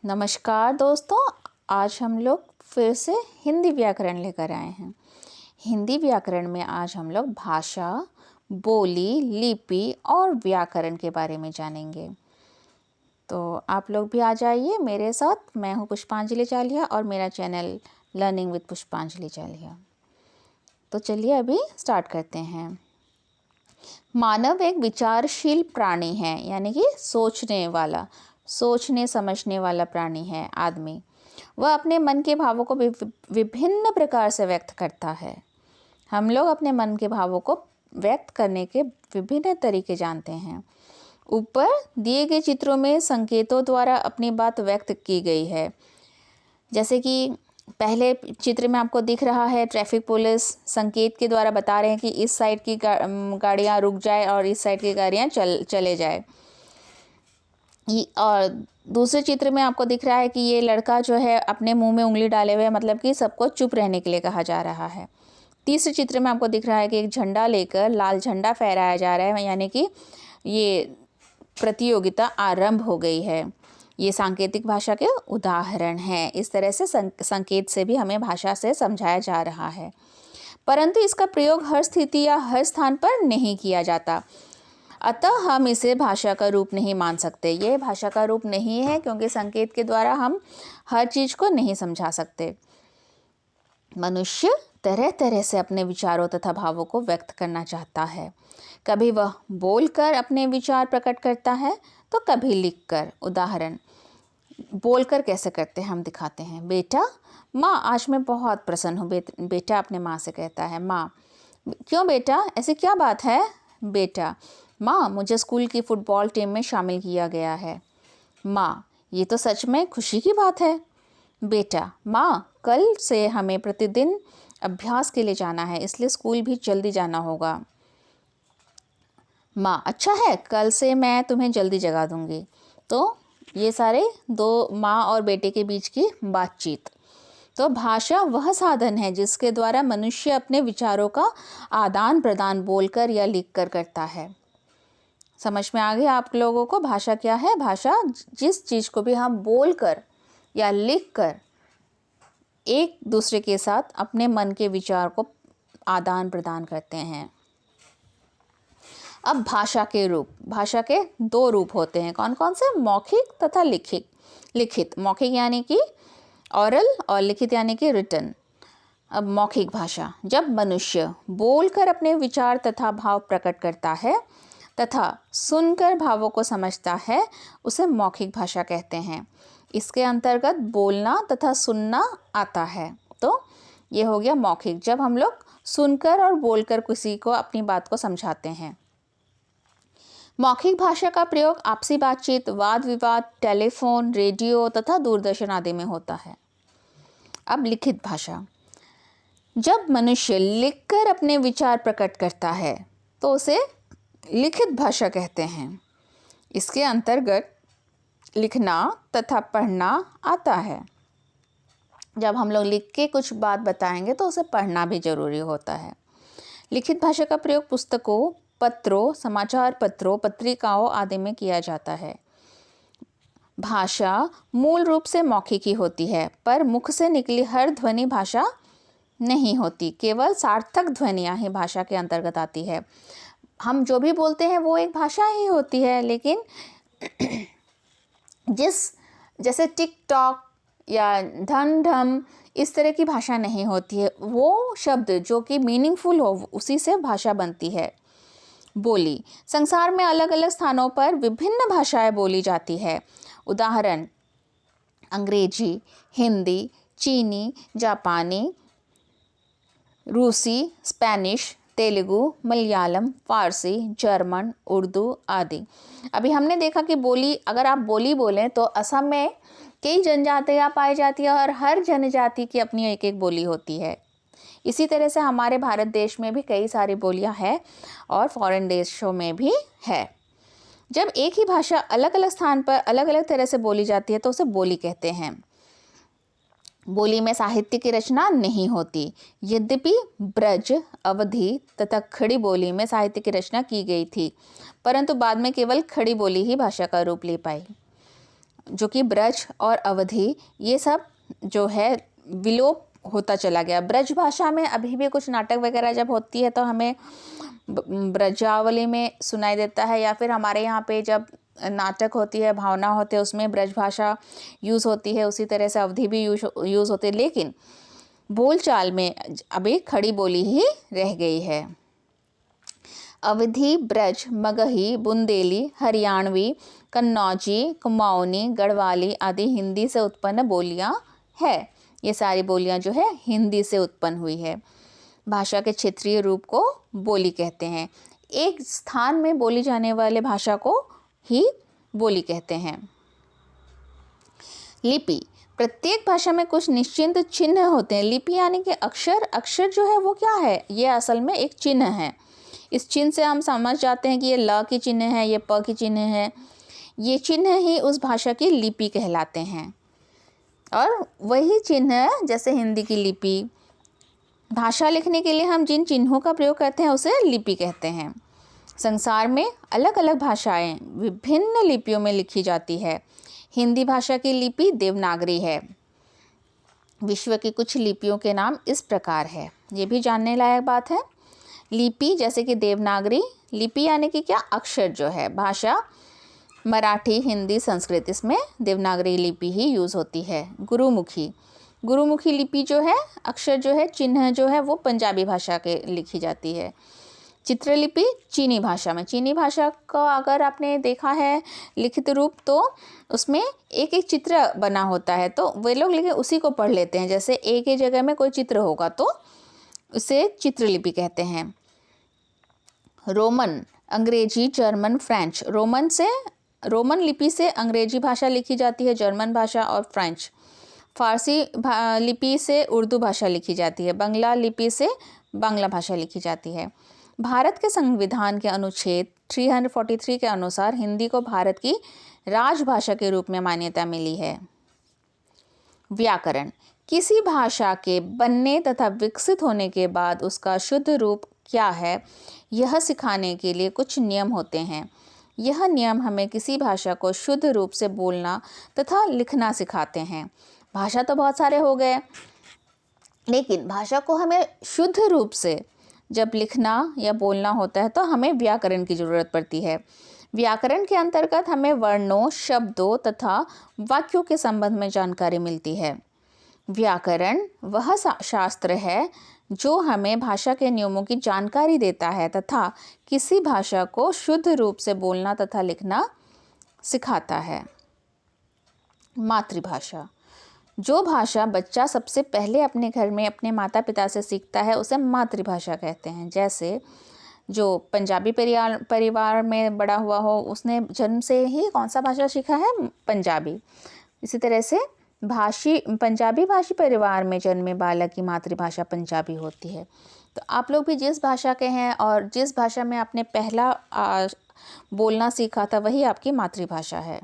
नमस्कार दोस्तों, आज हम लोग फिर से हिंदी व्याकरण लेकर आए हैं। हिंदी व्याकरण में आज हम लोग भाषा, बोली, लिपि और व्याकरण के बारे में जानेंगे। तो आप लोग भी आ जाइए मेरे साथ। मैं हूँ पुष्पांजलि चालिया और मेरा चैनल लर्निंग विद पुष्पांजलि चालिया। तो चलिए अभी स्टार्ट करते हैं। मानव एक विचारशील प्राणी है, यानी कि सोचने समझने वाला प्राणी है आदमी। वह अपने मन के भावों को विभिन्न प्रकार से व्यक्त करता है। हम लोग अपने मन के भावों को व्यक्त करने के विभिन्न तरीके जानते हैं। ऊपर दिए गए चित्रों में संकेतों द्वारा अपनी बात व्यक्त की गई है। जैसे कि पहले चित्र में आपको दिख रहा है, ट्रैफिक पुलिस संकेत के द्वारा बता रहे हैं कि इस साइड की गाड़ियाँ रुक जाए और इस साइड की गाड़ियाँ चले जाए। और दूसरे चित्र में आपको दिख रहा है कि ये लड़का जो है अपने मुंह में उंगली डाले हुए, मतलब कि सबको चुप रहने के लिए कहा जा रहा है। तीसरे चित्र में आपको दिख रहा है कि एक झंडा लेकर लाल झंडा फहराया जा रहा है, यानी कि ये प्रतियोगिता आरंभ हो गई है। ये सांकेतिक भाषा के उदाहरण हैं। इस तरह से संकेत से भी हमें भाषा से समझाया जा रहा है, परंतु इसका प्रयोग हर स्थिति या हर स्थान पर नहीं किया जाता। अतः हम इसे भाषा का रूप नहीं मान सकते। ये भाषा का रूप नहीं है, क्योंकि संकेत के द्वारा हम हर चीज को नहीं समझा सकते। मनुष्य तरह तरह से अपने विचारों तथा भावों को व्यक्त करना चाहता है। कभी वह बोलकर अपने विचार प्रकट करता है तो कभी लिखकर। उदाहरण, बोलकर कैसे करते हैं हम दिखाते हैं। बेटा, माँ आज मैं बहुत प्रसन्न हूँ। बेटा अपने माँ से कहता है। माँ, क्यों बेटा, ऐसी क्या बात है। बेटा, माँ मुझे स्कूल की फुटबॉल टीम में शामिल किया गया है। माँ, ये तो सच में खुशी की बात है। बेटा, माँ कल से हमें प्रतिदिन अभ्यास के लिए जाना है, इसलिए स्कूल भी जल्दी जाना होगा। माँ, अच्छा है, कल से मैं तुम्हें जल्दी जगा दूंगी। तो ये सारे दो माँ और बेटे के बीच की बातचीत। तो भाषा वह साधन है जिसके द्वारा मनुष्य अपने विचारों का आदान प्रदान बोलकर या लिखकर करता है। समझ में आ गया आप लोगों को भाषा क्या है। भाषा जिस चीज़ को भी हम बोलकर या लिखकर एक दूसरे के साथ अपने मन के विचार को आदान प्रदान करते हैं। अब भाषा के रूप। भाषा के दो रूप होते हैं। कौन कौन से? मौखिक तथा लिखित। मौखिक यानी कि ऑरल और लिखित यानी कि रिटन। अब मौखिक भाषा, जब मनुष्य बोलकर अपने विचार तथा भाव प्रकट करता है तथा सुनकर भावों को समझता है, उसे मौखिक भाषा कहते हैं। इसके अंतर्गत बोलना तथा सुनना आता है। तो ये हो गया मौखिक, जब हम लोग सुनकर और बोलकर किसी को अपनी बात को समझाते हैं। मौखिक भाषा का प्रयोग आपसी बातचीत, वाद विवाद, टेलीफोन, रेडियो तथा दूरदर्शन आदि में होता है। अब लिखित भाषा, जब मनुष्य लिखकर अपने विचार प्रकट करता है तो उसे लिखित भाषा कहते हैं। इसके अंतर्गत लिखना तथा पढ़ना आता है। जब हम लोग लिख के कुछ बात बताएंगे तो उसे पढ़ना भी जरूरी होता है। लिखित भाषा का प्रयोग पुस्तकों, पत्रों, समाचार पत्रों, पत्रिकाओं आदि में किया जाता है। भाषा मूल रूप से मौखिक ही होती है, पर मुख से निकली हर ध्वनि भाषा नहीं होती। केवल सार्थक ध्वनियाँ ही भाषा के अंतर्गत आती है। हम जो भी बोलते हैं वो एक भाषा ही होती है, लेकिन जैसे टिक टॉक या धन ढम इस तरह की भाषा नहीं होती है। वो शब्द जो कि मीनिंगफुल हो, उसी से भाषा बनती है। बोली, संसार में अलग अलग स्थानों पर विभिन्न भाषाएं बोली जाती है। उदाहरण, अंग्रेजी, हिंदी, चीनी, जापानी, रूसी, स्पेनिश, तेलुगु, मलयालम, फारसी, जर्मन, उर्दू आदि। अभी हमने देखा कि बोली, अगर आप बोली बोलें तो असम में कई जनजातियाँ पाई जाती है और हर जनजाति की अपनी एक एक बोली होती है। इसी तरह से हमारे भारत देश में भी कई सारी बोलियां हैं और फॉरेन देशों में भी है। जब एक ही भाषा अलग अलग स्थान पर अलग अलग तरह से बोली जाती है तो उसे बोली कहते हैं। बोली में साहित्य की रचना नहीं होती। यद्यपि ब्रज, अवधी तथा खड़ी बोली में साहित्य की रचना की गई थी, परंतु बाद में केवल खड़ी बोली ही भाषा का रूप ले पाई। जो कि ब्रज और अवधी, ये सब जो है विलोप होता चला गया। ब्रज भाषा में अभी भी कुछ नाटक वगैरह जब होती है तो हमें ब्रजावली में सुनाई देता है, या फिर हमारे यहाँ पे जब नाटक होती है, भावना होते हैं, उसमें ब्रज भाषा यूज़ होती है। उसी तरह से अवधी भी यूज़ होती है, लेकिन बोलचाल में अभी खड़ी बोली ही रह गई है। अवधी, ब्रज, मगही, बुंदेली, हरियाणवी, कन्नौजी, कुमाऊनी, गढ़वाली आदि हिंदी से उत्पन्न बोलियां है। ये सारी बोलियां जो है हिंदी से उत्पन्न हुई है। भाषा के क्षेत्रीय रूप को बोली कहते हैं। एक स्थान में बोली जाने वाले भाषा को ही बोली कहते हैं। लिपि, प्रत्येक भाषा में कुछ निश्चित चिन्ह होते हैं। लिपि यानी कि अक्षर जो है वो क्या है, ये असल में एक चिन्ह है। इस चिन्ह से हम समझ जाते हैं कि ये ल की चिन्ह है, ये प की चिन्ह है। ये चिन्ह ही उस भाषा की लिपि कहलाते हैं। और वही चिन्ह जैसे हिंदी की लिपि, भाषा लिखने के लिए हम जिन चिन्हों का प्रयोग करते हैं उसे लिपि कहते हैं। संसार में अलग अलग भाषाएं विभिन्न लिपियों में लिखी जाती है। हिंदी भाषा की लिपि देवनागरी है। विश्व की कुछ लिपियों के नाम इस प्रकार है, ये भी जानने लायक बात है। लिपि जैसे कि देवनागरी, लिपि यानी कि क्या, अक्षर जो है। भाषा मराठी, हिंदी, संस्कृत, इसमें देवनागरी लिपि ही यूज़ होती है। गुरुमुखी, गुरुमुखी लिपि जो है, अक्षर जो है, चिन्ह जो है, वो पंजाबी भाषा के लिखी जाती है। चित्रलिपि चीनी भाषा में, चीनी भाषा का अगर आपने देखा है लिखित रूप तो उसमें एक एक चित्र बना होता है, तो वे लोग लेकिन उसी को पढ़ लेते हैं। जैसे एक ही जगह में कोई चित्र होगा तो उसे चित्रलिपि कहते हैं। रोमन, अंग्रेजी, जर्मन, फ्रेंच। रोमन लिपि से अंग्रेजी भाषा लिखी जाती है, जर्मन भाषा और फ्रेंच। फारसी लिपि से उर्दू भाषा लिखी जाती है। बंगला लिपि से बांग्ला भाषा लिखी जाती है। भारत के संविधान के अनुच्छेद 343 के अनुसार हिंदी को भारत की राजभाषा के रूप में मान्यता मिली है। व्याकरण, किसी भाषा के बनने तथा विकसित होने के बाद उसका शुद्ध रूप क्या है, यह सिखाने के लिए कुछ नियम होते हैं। यह नियम हमें किसी भाषा को शुद्ध रूप से बोलना तथा लिखना सिखाते हैं। भाषा तो बहुत सारे हो गए, लेकिन भाषा को हमें शुद्ध रूप से जब लिखना या बोलना होता है तो हमें व्याकरण की ज़रूरत पड़ती है। व्याकरण के अंतर्गत हमें वर्णों, शब्दों तथा वाक्यों के संबंध में जानकारी मिलती है। व्याकरण वह शास्त्र है जो हमें भाषा के नियमों की जानकारी देता है तथा किसी भाषा को शुद्ध रूप से बोलना तथा लिखना सिखाता है। मातृभाषा, जो भाषा बच्चा सबसे पहले अपने घर में अपने माता पिता से सीखता है उसे मातृभाषा कहते हैं। जैसे जो पंजाबी परिवार में बड़ा हुआ हो, उसने जन्म से ही कौन सा भाषा सीखा है, पंजाबी। इसी तरह से पंजाबी भाषी परिवार में जन्मे बालक की मातृभाषा पंजाबी होती है। तो आप लोग भी जिस भाषा के हैं और जिस भाषा में आपने पहला बोलना सीखा था वही आपकी मातृभाषा है।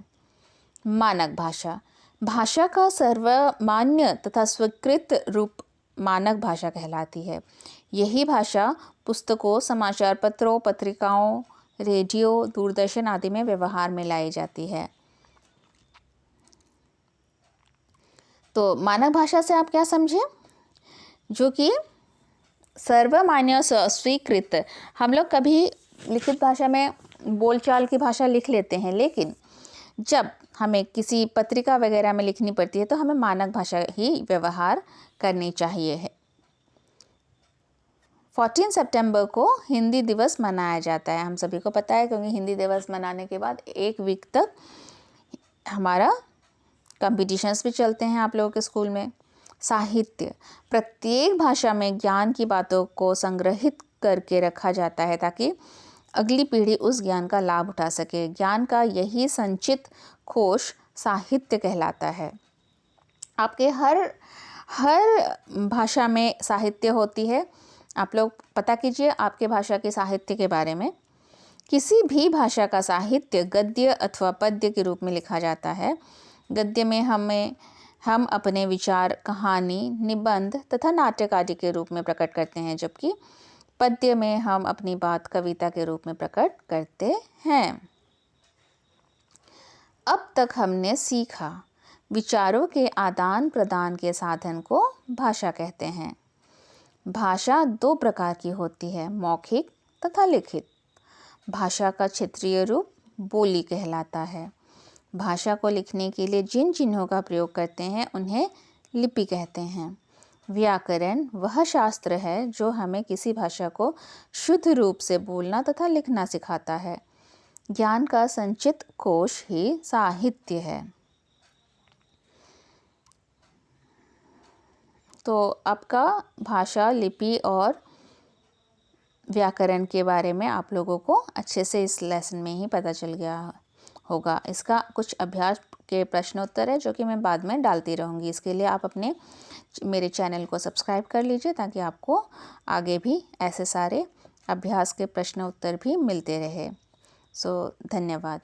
मानक भाषा, भाषा का सर्वमान्य तथा स्वीकृत रूप मानक भाषा कहलाती है। यही भाषा पुस्तकों, समाचार पत्रों, पत्रिकाओं, रेडियो, दूरदर्शन आदि में व्यवहार में लाई जाती है। तो मानक भाषा से आप क्या समझे, जो कि सर्वमान्य स्वीकृत। हम लोग कभी लिखित भाषा में बोलचाल की भाषा लिख लेते हैं, लेकिन जब हमें किसी पत्रिका वगैरह में लिखनी पड़ती है तो हमें मानक भाषा ही व्यवहार करनी चाहिए है। 14 सितंबर को हिंदी दिवस मनाया जाता है, हम सभी को पता है, क्योंकि हिंदी दिवस मनाने के बाद एक वीक तक हमारा कंपटीशंस भी चलते हैं आप लोगों के स्कूल में। साहित्य, प्रत्येक भाषा में ज्ञान की बातों को संग्रहित करके रखा जाता है ताकि अगली पीढ़ी उस ज्ञान का लाभ उठा सके। ज्ञान का यही संचित कोश साहित्य कहलाता है। आपके हर भाषा में साहित्य होती है। आप लोग पता कीजिए आपके भाषा के साहित्य के बारे में। किसी भी भाषा का साहित्य गद्य अथवा पद्य के रूप में लिखा जाता है। गद्य में हम अपने विचार, कहानी, निबंध तथा नाटक आदि के रूप में प्रकट करते हैं, जबकि पद्य में हम अपनी बात कविता के रूप में प्रकट करते हैं। अब तक हमने सीखा, विचारों के आदान प्रदान के साधन को भाषा कहते हैं। भाषा दो प्रकार की होती है, मौखिक तथा लिखित। भाषा का क्षेत्रीय रूप बोली कहलाता है। भाषा को लिखने के लिए जिन चिन्हों का प्रयोग करते हैं उन्हें लिपि कहते हैं। व्याकरण वह शास्त्र है जो हमें किसी भाषा को शुद्ध रूप से बोलना तथा लिखना सिखाता है। ज्ञान का संचित कोश ही साहित्य है। तो आपका भाषा, लिपि और व्याकरण के बारे में आप लोगों को अच्छे से इस लेसन में ही पता चल गया होगा। इसका कुछ अभ्यास के प्रश्नोत्तर है जो कि मैं बाद में डालती रहूँगी। इसके लिए आप अपने मेरे चैनल को सब्सक्राइब कर लीजिए ताकि आपको आगे भी ऐसे सारे अभ्यास के प्रश्न उत्तर भी मिलते रहे। धन्यवाद।